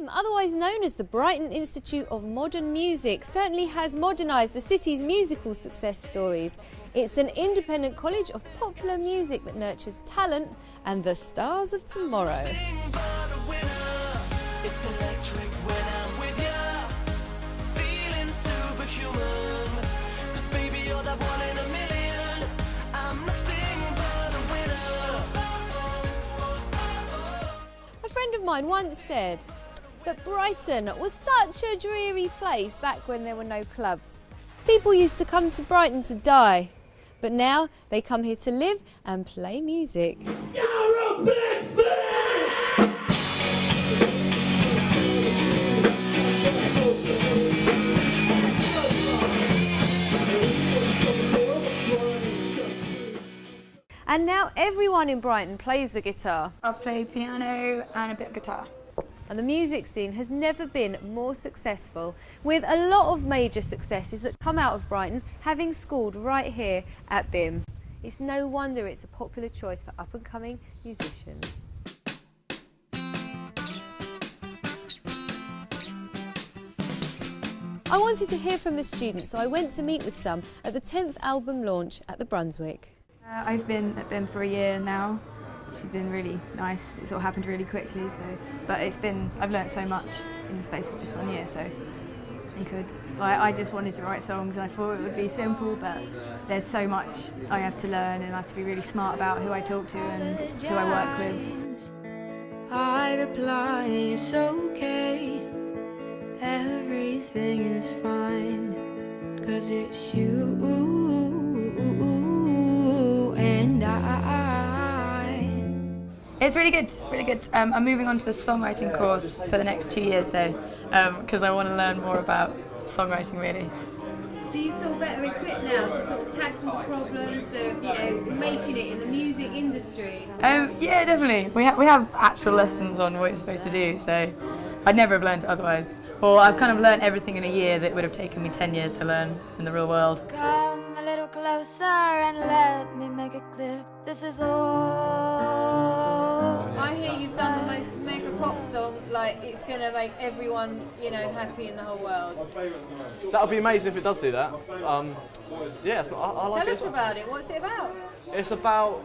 Bimm, otherwise known as the Brighton Institute of Modern Music, certainly has modernised the city's musical success stories. It's an independent college of popular music that nurtures talent and the stars of tomorrow. A friend of mine once said that Brighton was such a dreary place back when there were no clubs. People used to come to Brighton to die, but now they come here to live and play music. You're a big fan! And now everyone in Brighton plays the guitar. I play piano and a bit of guitar. And the music scene has never been more successful, with a lot of major successes that come out of Brighton having schooled right here at Bimm. It's no wonder it's a popular choice for up-and-coming musicians. I wanted to hear from the students, so I went to meet with some at the 10th album launch at the Brunswick. I've been at Bimm for a year now. It's been really nice. It sort of happened really quickly, but I've learnt so much in the space of just 1 year, so I just wanted to write songs and I thought it would be simple, but there's so much I have to learn and I have to be really smart about who I talk to and who I work with. I reply, it's okay, everything is fine, 'cause it's you and I. It's really good, really good. I'm moving on to the songwriting course for the next 2 years though, because I want to learn more about songwriting really. Do you feel better equipped now to sort of tackle the problems of, making it in the music industry? Yeah, definitely. We have actual lessons on what you're supposed to do, so I'd never have learned it otherwise. Or I've kind of learned everything in a year that would have taken me 10 years to learn in the real world. Come a little closer and let me make it clear, this is all. I hear you've done the most mega pop song, like it's going to make everyone, happy in the whole world. That would be amazing if it does do that. Yeah, I like it. Tell us about it. What's it about? It's about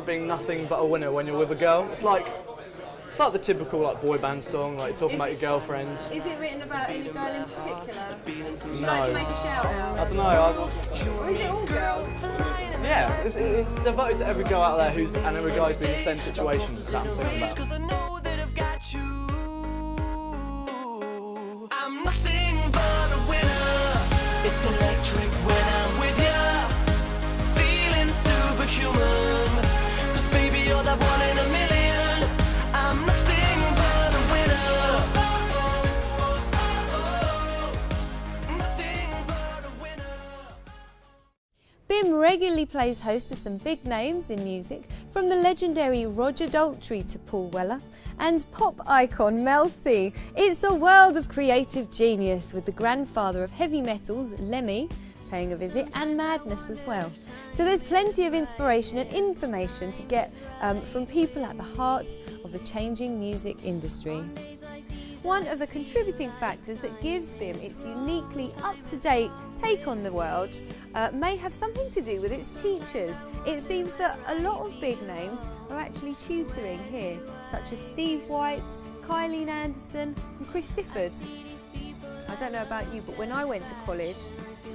being nothing but a winner when you're with a girl. It's like the typical boy band song, like talking about your girlfriend. Is it written about any girl in particular? Would you No. like to make a shout out? I don't know. Or is it all girls? Yeah, it's devoted to every girl out there and every guy who's been in the same situation that I'm singing about. Cause I know that I've got you. I'm nothing but a winner. It's electric when I'm with ya. Feeling superhuman. 'Cause baby, you're that one in a million. I'm nothing but a winner. Nothing but a winner. Bimm regularly plays host to some big names in music, from the legendary Roger Daltrey to Paul Weller, and pop icon Mel C. It's a world of creative genius, with the grandfather of heavy metals, Lemmy, paying a visit, and Madness as well. So there's plenty of inspiration and information to get from people at the heart of the changing music industry. One of the contributing factors that gives Bimm its uniquely up-to-date take on the world may have something to do with its teachers. It seems that a lot of big names are actually tutoring here, such as Steve White, Kylie Anderson and Chris Difford. I don't know about you, but when I went to college,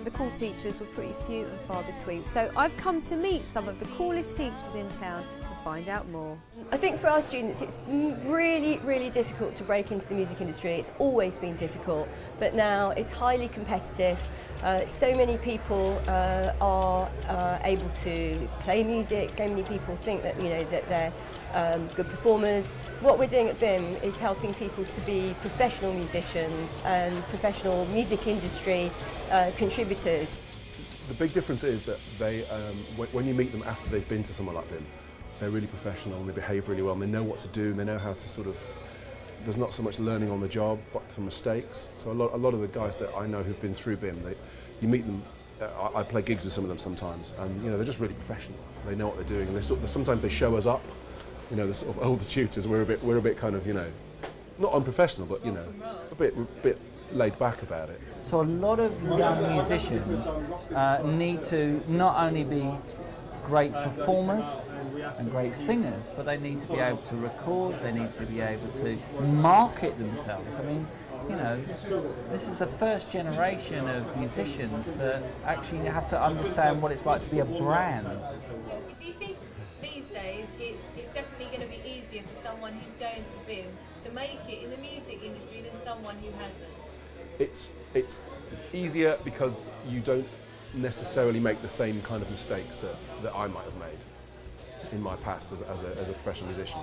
the cool teachers were pretty few and far between. So I've come to meet some of the coolest teachers in town and find out more. I think for our students it's really, really difficult to break into the music industry. It's always been difficult, but now it's highly competitive. So many people are able to play music. So many people think that that they're good performers. What we're doing at Bimm is helping people to be professional musicians and professional music industry contributors. The big difference is that they, when you meet them after they've been to somewhere like Bimm, they're really professional and they behave really well and they know what to do and they know how to there's not so much learning on the job but from mistakes. So a lot of the guys that I know who've been through Bimm, you meet them, I play gigs with some of them sometimes, and they're just really professional. They know what they're doing, and sometimes they show us up. The sort of older tutors, we're a bit kind of not unprofessional, but you know, a bit laid back about it. So a lot of young musicians need to not only be great performers and great singers, but they need to be able to record, they need to be able to market themselves. I mean, you know, this is the first generation of musicians that actually have to understand what it's like to be a brand. Do you think these days it's definitely going to be easier for someone who's going to Bimm to make it in the music industry than someone who hasn't? It's easier because you don't necessarily make the same kind of mistakes that I might have made in my past as a professional musician.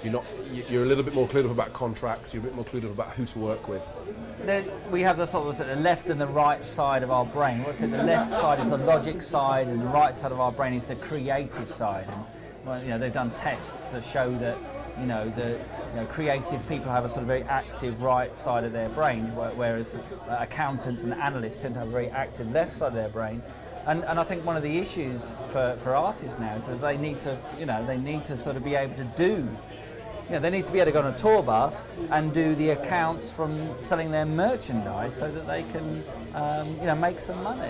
You're a little bit more clued up about contracts, you're a bit more clued up about who to work with. We have the sort of the left and the right side of our brain. What's it? The left side is the logic side, and the right side of our brain is the creative side. And well, you know, they've done tests that show that creative people have a sort of very active right side of their brain, whereas accountants and analysts tend to have a very active left side of their brain. And I think one of the issues for artists now is that they need to sort of be able to do. They need to be able to go on a tour bus and do the accounts from selling their merchandise so that they can, make some money.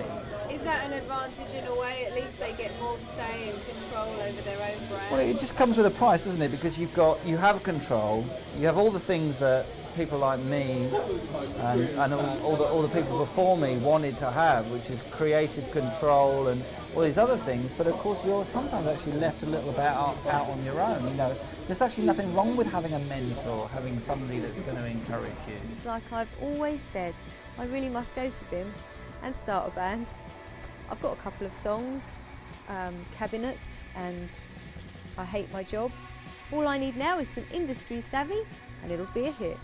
Is that an advantage in a way? At least they get more say and control over their own brand? Well, it just comes with a price, doesn't it? Because you have control, you have all the things that people like me and all the people before me wanted to have, which is creative control and all these other things, but of course you're sometimes actually left a little bit out on your own. There's actually nothing wrong with having a mentor, having somebody that's going to encourage you. It's like I've always said, I really must go to Bimm and start a band. I've got a couple of songs, Cabinets and I Hate My Job. All I need now is some industry savvy and it'll be a hit.